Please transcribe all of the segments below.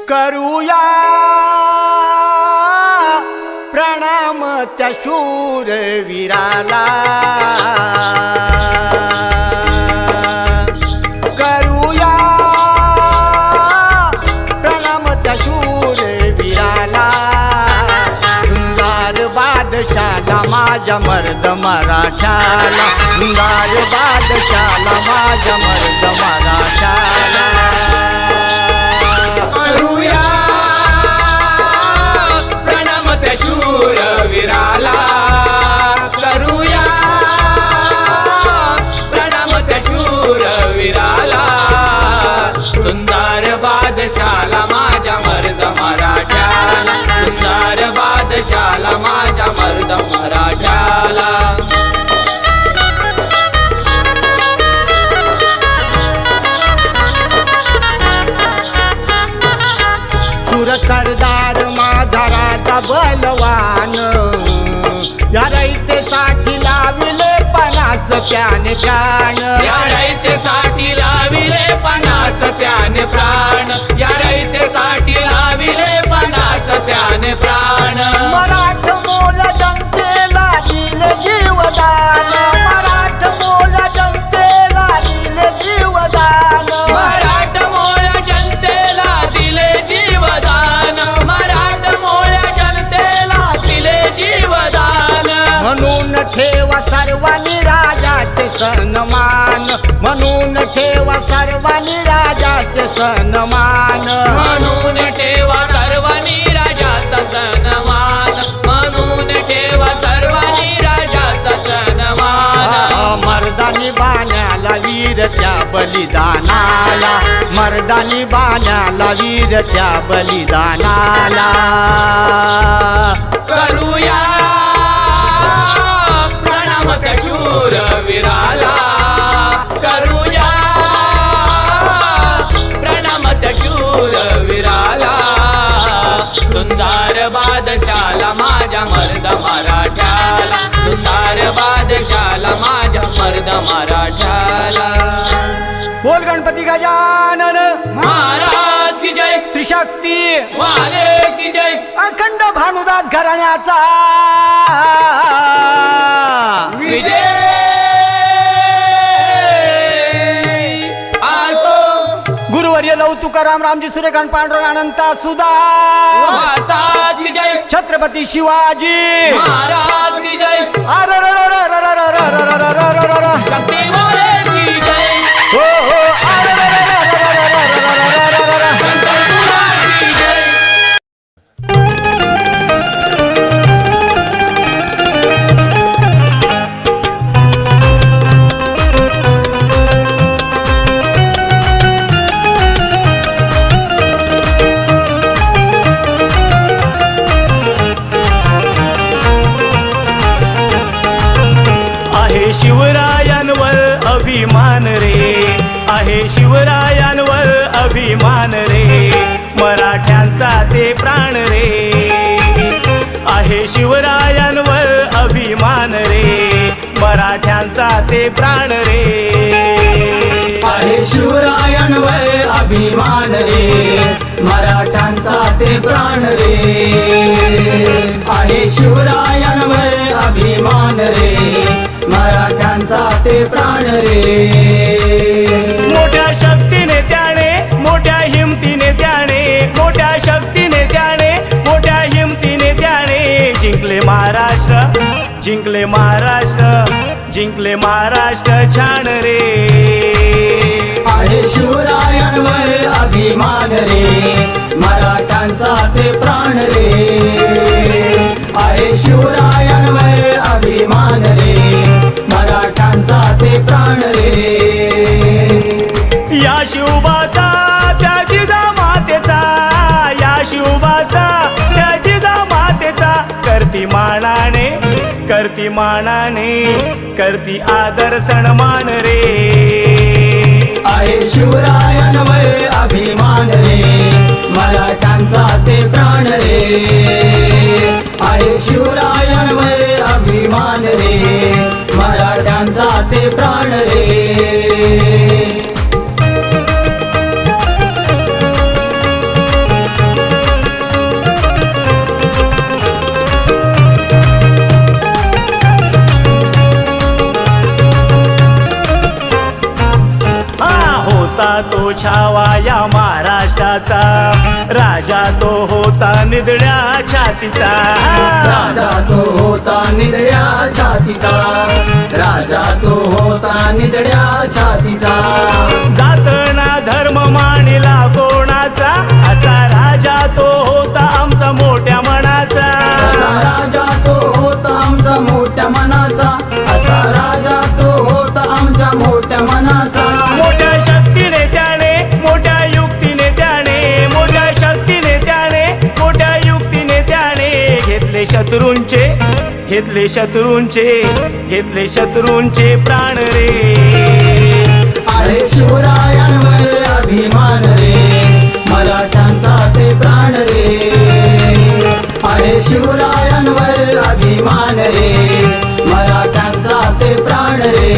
करूया प्रणाम त्या शूरवीराला, करूया प्रणाम त्या शूरवीराला, सुंदर बादशाला माझ्या मर्द मराठाला, सुंदर बादशाला माझ्या मर्द मराठाला. करूया प्रणाम त्या शूरवीराला, करूया प्रणाम त्या शूरवीराला, सुंदर बादशाला माझ्या मर्द मराठाला, सुंदर बादशाला माझ्या मर्द मराठाला. शूर सरदार माझा राजा बलवान, या रयतेसाठी लाविले 50 त्याने प्राण, या रयतेसाठी लाविले 50 त्याने प्राण, या रयतेसाठी लाविले 50 त्याने प्राण. मराठ मोल जनतेला दिले जीवदान, मराठ मोल जनतेला दिले जीवदान, मराठ मोळ जनतेला दिले जीवदान, मराठ मोळ जनतेला दिले जीवदान. म्हणून ठेवा सर्वांनी राजाचे सन्मान, म्हणून ठेवा सर्वांनी राजाचे सन्मान, म्हणून ठेवा सर्वांनी राजाचा सन्मान, म्हणून ठेवा सर्वांनी राजाचा सन्मान. मर्दानी बाण्याला वीर त्या बलिदानाला, मर्दानी बाण्याला वीर त्या बलिदानाला. करूया प्रणाम त्या शूरवीराला, करूया प्रणाम त्या शूरवीराला, सुंदर बादशाला माझ्या मर्द मराठाला, सुंदर बादशाला माझ्या मर्द मराठाला. बोल गणपती गजानन महाराज की जय, श्री शक्ती वाले की जय, अखंड भानुदास घराण्याचा विजय असो. गुरुवर्य लव तुकाराम रामजी सूर्यकांत पांडुरंग अनंता सुधा, महाराज की जय, छत्रपती शिवाजी महाराज की जय, शक्ती वाले की जय, हो हो शंकर तुला की जय. आहे शिवरायांवर अभिमान रे, आहे शिवरायांवर अभिमान रे, मराठ्यांचा ते प्राण रे, आहे शिवरायांवर अभिमान रे, मराठ्यांचा ते प्राण रे. आहे शिवरायांवर अभिमान रे, मराठ्यांचा ते प्राण रे, आहे शिवरायांवर अभिमान रे, मराठ्यांचा ते प्राण रे. मोठ्या शक्तीने त्याने, मोठ्या हिमतीने त्याने, मोठ्या शक्तीने त्याने, मोठ्या हिमतीने त्याने जिंकले महाराष्ट्र, जिंकले महाराष्ट्र, जिंकले महाराष्ट्र छान रे. आहे शिवरायांवर अभिमान रे, मराठ्यांचा ते प्राण रे, आहे शिवरायांवर अभिमान रे, मराठ्यांचा ते प्राण रे. या शिवबाचा त्या जिजामातेचा, या शिवबाचा त्या जिजामातेचा करती मानाने, करती मानाने, करती आदर सन्मान रे. आहे शिवरायांवर अभिमान रे, मराठ्यांचा ते प्राण रे, आहे शिवरायांवर अभिमान रे, मराठ्यांचा ते प्राण रे. या महाराष्ट्राचा राजा तो होता निधड्या छातीचा राजा तो होता निधड्या छातीचा राजा तो होता निधड्या छातीचा जातना धर्म मानिला कोणाचा असा राजा तो होता आमचा मोठ्या मनाचा असा राजा तो होता आमचा मोठ्या मनाचा असा राजा तो होता आमच्या मोठ्या मनाचा मोठ्या शक्तीने त्याने मोठ्या युक्तीने त्याने मोठ्या शक्तीने त्याने मोठ्या युक्तीने त्याने घेतले शत्रूंचे प्राण रे आहे शिवरायांवर अभिमान रे मराठ्यांचा ते प्राण रे आहे शिवरायांवर अभिमान रे मराठ्यांचा ते प्राण रे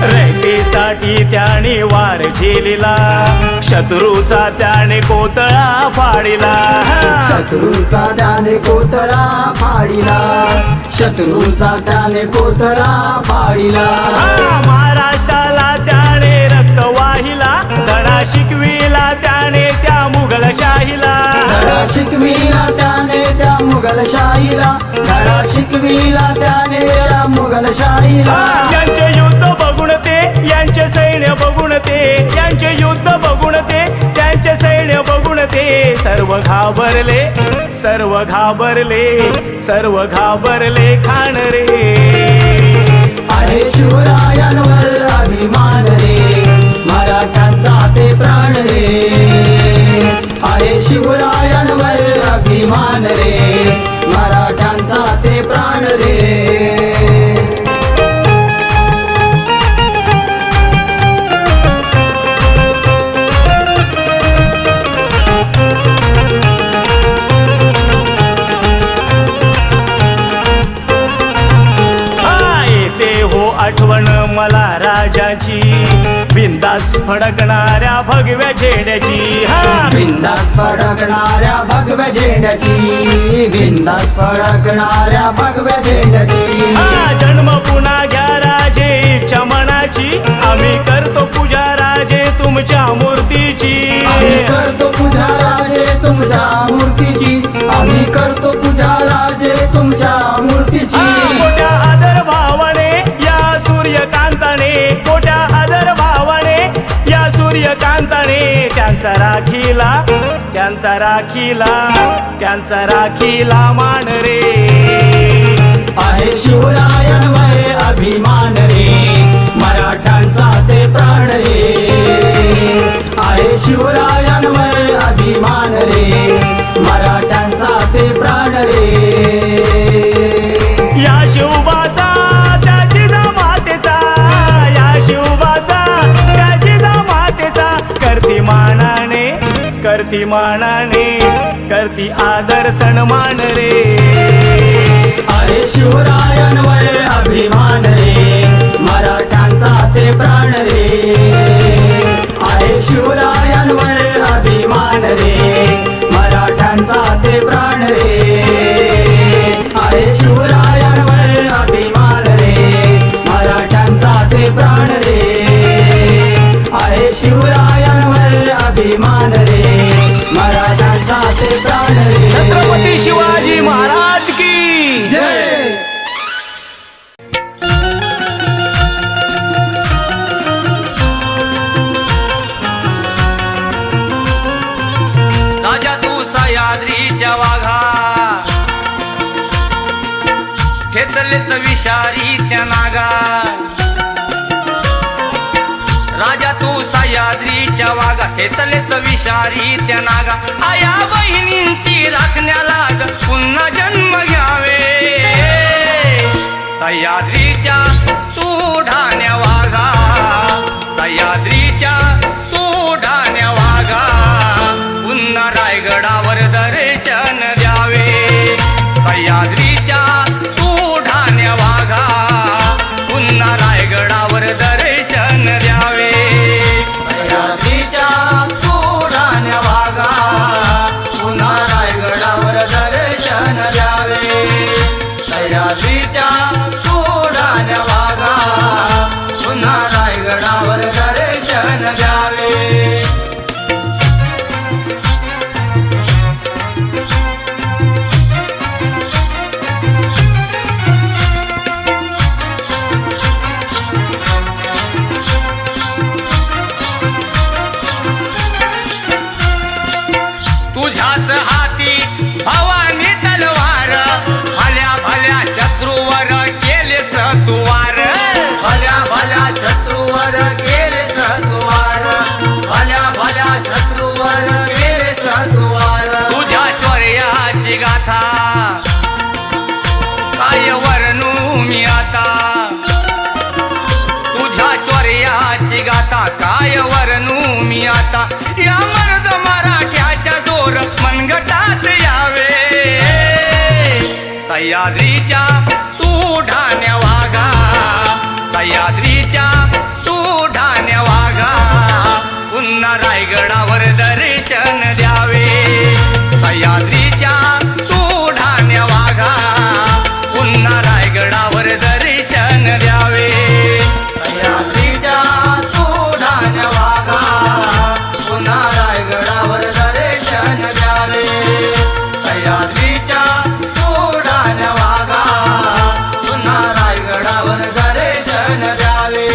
रयतेसाठी त्याने वार झेलिला शत्रूचा त्याने कोतळा फाडिला शत्रूचा त्याने कोतळा फाडिला शत्रूचा त्याने कोतळा फाडिला महाराष्ट्राला त्याने रक्त वाहिला धडा शिकविला त्याने त्या मुघलशाहीला धडा शिकविला त्याने त्या मुघलशाहीला धडा शिकविला त्याने त्या मुघलशाहीला यांचे युद्ध बघून ते यांचे सैन्य बघून ते यांचे युद्ध बघून ते त्यांचे सैन्य बघून ते सर्व घाबरले खान रे आहे शिवरायांवर अभिमान रे मराठ्यांचा ते प्राण रे आहे शिवरायांवर अभिमान रे मराठ्यांचा ते प्राण रे आठवण मला राजाची बिंदास फडकणाऱ्या भगव्या झेंड्याची बिंदास फडकणाऱ्या भगव्या झेंड्याची बिंदास फडकणाऱ्या भगव्या झेंड्याची जन्म पुन्हा घ्या राजे इच्छा मनाची आम्ही करतो पूजा राजे तुमच्या मूर्तीची आम्ही करतो पूजा राजे तुमच्या मूर्तीची आम्ही करतो पूजा राजे तुमच्या मूर्तीची मोठ्या आदर भावाने या सूर्यकांताने मोठ्या आदर भावाने या सूर्यकांताने त्यांचा राखीला मान रे आहे शिवरायांवर अभिमान रे मराठ्यांचा ते प्राण रे आहे शिवरायांवर अभिमान रे मराठ्यांचा ते प्राण रे या शिवबाचा त्या जिजामातेचा या शिवबाचा त्या जिजामातेचा करती आदर सन्मान रे आहे शिवरायांवर अभिमान रे मराठ्यांचा ते प्राण रे आहे शिवरायांवर अभिमान रे मराठ्यांचा ते प्राण रे आहे शिवरायांवर अभिमान रे मराठ्यांचा ते प्राण रे आहे शिवरायांवर अभिमान रे मराठ्यांचा ते प्राण रे छत्रपती शिवाजी महाराज की जय राजा तू सह्याद्रीच्या वाघा खेचलेच विषारी त्या नागा राजा तू सह्याद्रीच्या वाघा खेचलेच विषारी त्या नागा आया बहिणींची राखण्याला पुन्हा जन्म घ्यावे सह्याद्रीच्या तू ढाण्या वाघा सह्याद्रीच्या तू ढाण्या वाघा पुन्हा रायगडावर दर्शन द्यावे सह्याद्रीच्या तू ढाण्या वाघा पुन्हा रायगडावर दर्शन द्यावे सह्याद्रीच्या आता या मर्द मराठ्याच्या जोर मनगटात यावे सह्याद्रीच्या तू ढाण्या वागा सह्याद्रीच्या तू ढाण्या वागा पुन्हा रायगडावर दर्शन द्यावे सह्याद्रीच्या तू ढाण्या वागा पुन्हा रायगडावर दर्शन द्यावे सह्याद्रीच्या तू ढाण्या वागा पुन्हा रायगडावर दर्शन द्यावे सह्याद्रीच्या तू ढाण्या वागा पुन्हा रायगडावर दर्शन द्यावे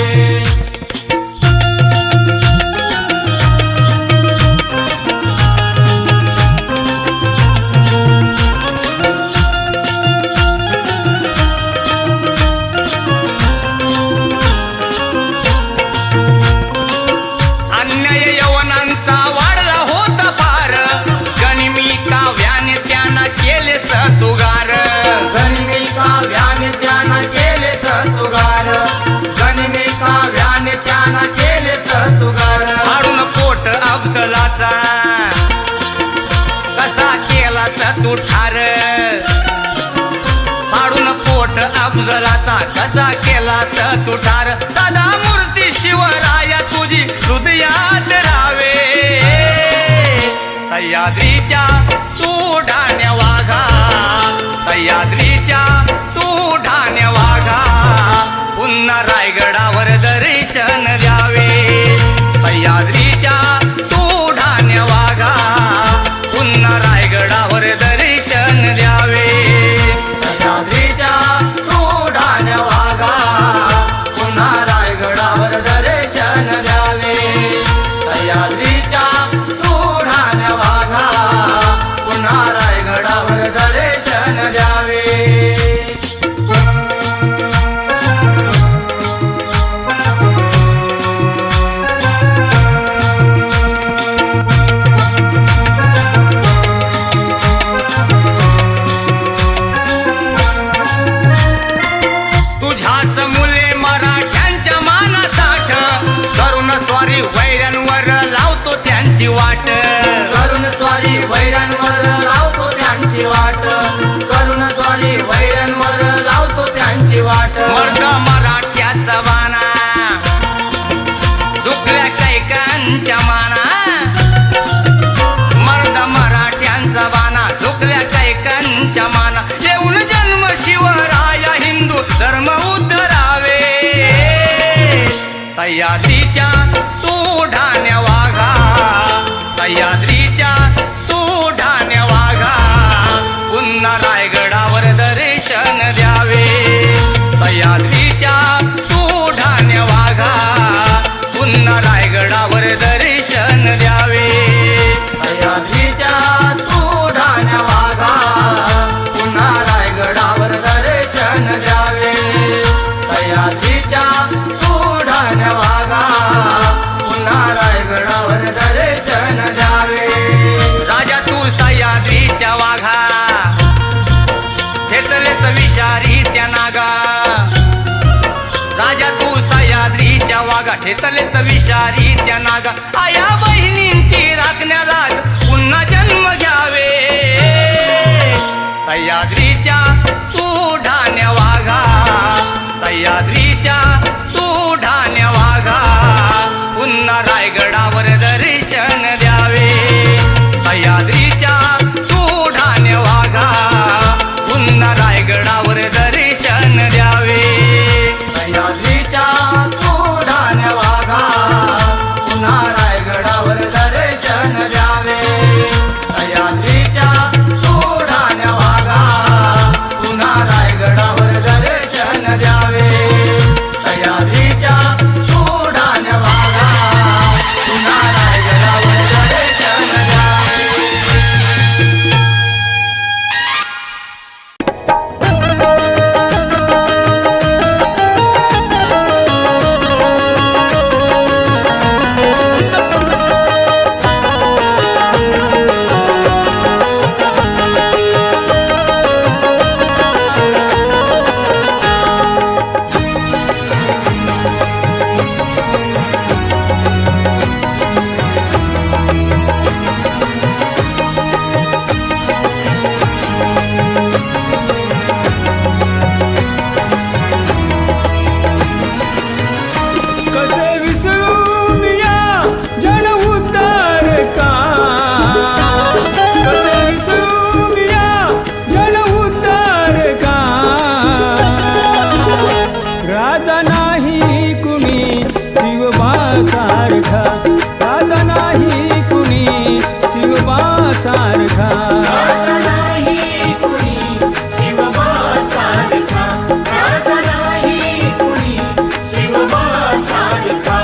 अन्याय यवनांचा वाढला होता फार गनिमी काव्याने त्यांना केले सतुगार गनिमी काव्याने त्यानं केले सतुगार गनिमी काव्याने त्यानं केले सतुगार फाडून पोट अफजलाचा कसा केला सतू ठार फाडून पोट अफजलाचा कसा केला सतू ठार सदा मूर्ती शिवराया तुझी हृदयात राहावे सह्याद्रीच्या तू ढाण्या वाघा सह्याद्रीच्या तू ढाण्या वाघा पुन्हा रायगडावर दर्शन द्यावे सह्याद्रीच्या तू ढाण्या वाघा पुन्हा रायगडावर दर्शन द्यावे सह्याद्रीच्या तू ढाण्या वागा पुन्हा रायगडावर दर्शन द्यावे सह्याद्रीच्या तू ढाण्या वागा पुन्हा रायगडावर दर्शन द्यावे तुझ्याच मुले मराठ्यांच्या मानात ताठ करून स्वारी वैऱ्यांवर लावतो त्यांची वाट करून स्वारी वैरांवर लावतो त्यांची वाट करून स्वारी वैरांवर लावतो त्यांची वाट मर्द मराठ्याचा बाणा दुखल्या कैकांच्या माना मर्द मराठ्यांचा बाणा दुखल्या कैकांच्या माना येऊन जन्म शिवराया हिंदू धर्म उद्धरावे सह्याद्रीच्या तू ढाण्या वाघा सह्याद्रीच्या तू ढाण्या वाघा पुन्हा रायगडावर दर्शन द्यावे सह्याद्रीच्या तू ढाण्या वाघा पुन्हा रायगडावर दर्शन द्यावे सह्याद्रीच्या तू ढाण्या वागा पुन्हा रायगडावर दर्शन द्यावे सह्याद्रीच्या तू ढाण्या वागा पुन्हा रायगडावर दर्शन द्यावे राजा तू सह्याद्रीच्या वाघा घेतलेत विषारी त्या नागा राजा तू सह्याद्रीच्या वाघा ठेचलेत विषारी त्या नागा आया बहिणींची राखण्याला पुन्हा जन्म घ्यावे सह्याद्रीच्या तू ढाण्या वाघा सह्याद्रीच्या तू ढाण्या वाघा पुन्हा रायगडावर दर्शन द्यावे सह्याद्रीच्या तू ढाण्या वाघा पुन्हा रायगडावर दर्शन द्यावे सह्याद्रीच्या तू ढाण्या वागा पुन्हा रायगडावर दर्शन द्यावे सारखा नाही कुणी शिवबा सारखा राजा नाही कुणी शिवबा सारखा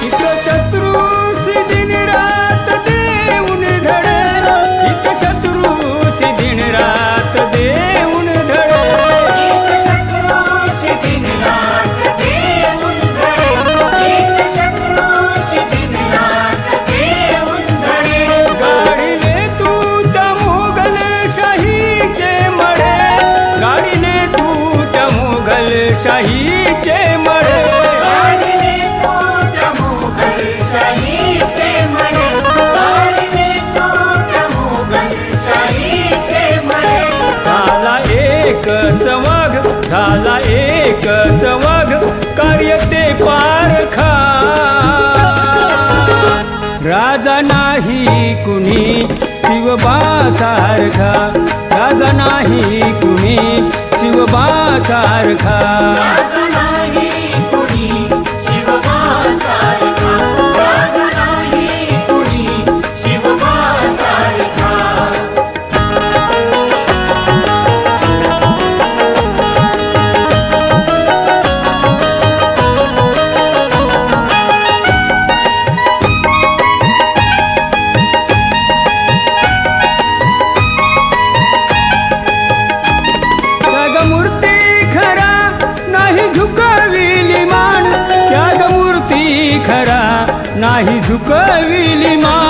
इथं शत्रूसी दिन रात देऊन धडे इथं शत्रूसी दिन रात देऊन धडे एक शत्रूशी दिन रात देऊन धडे एक शत्रूशी दिन रात देऊन धडे गाडीने तू त्या मोगल शाहीचे मळे गाडीने तू त्या मोगल शाहीचे मळे गाडीने तू त्या मोगलशाहीचे म्हणे गाडीने तू त्या मोगलशाहीचे म्हणे झाला एकच वाघ कार्य ते पारखा राजा नाही कुणी शिवबा सारखा राजा नाही कुणी शिवबा सारखा राजा नाही कुणी शिवबा सारखा राजा नाही कुणी शिवबा सारखा त्यागमूर्ती खरा नाही झुकविली मान त्यागमूर्ती खरा नाही झुकविली मान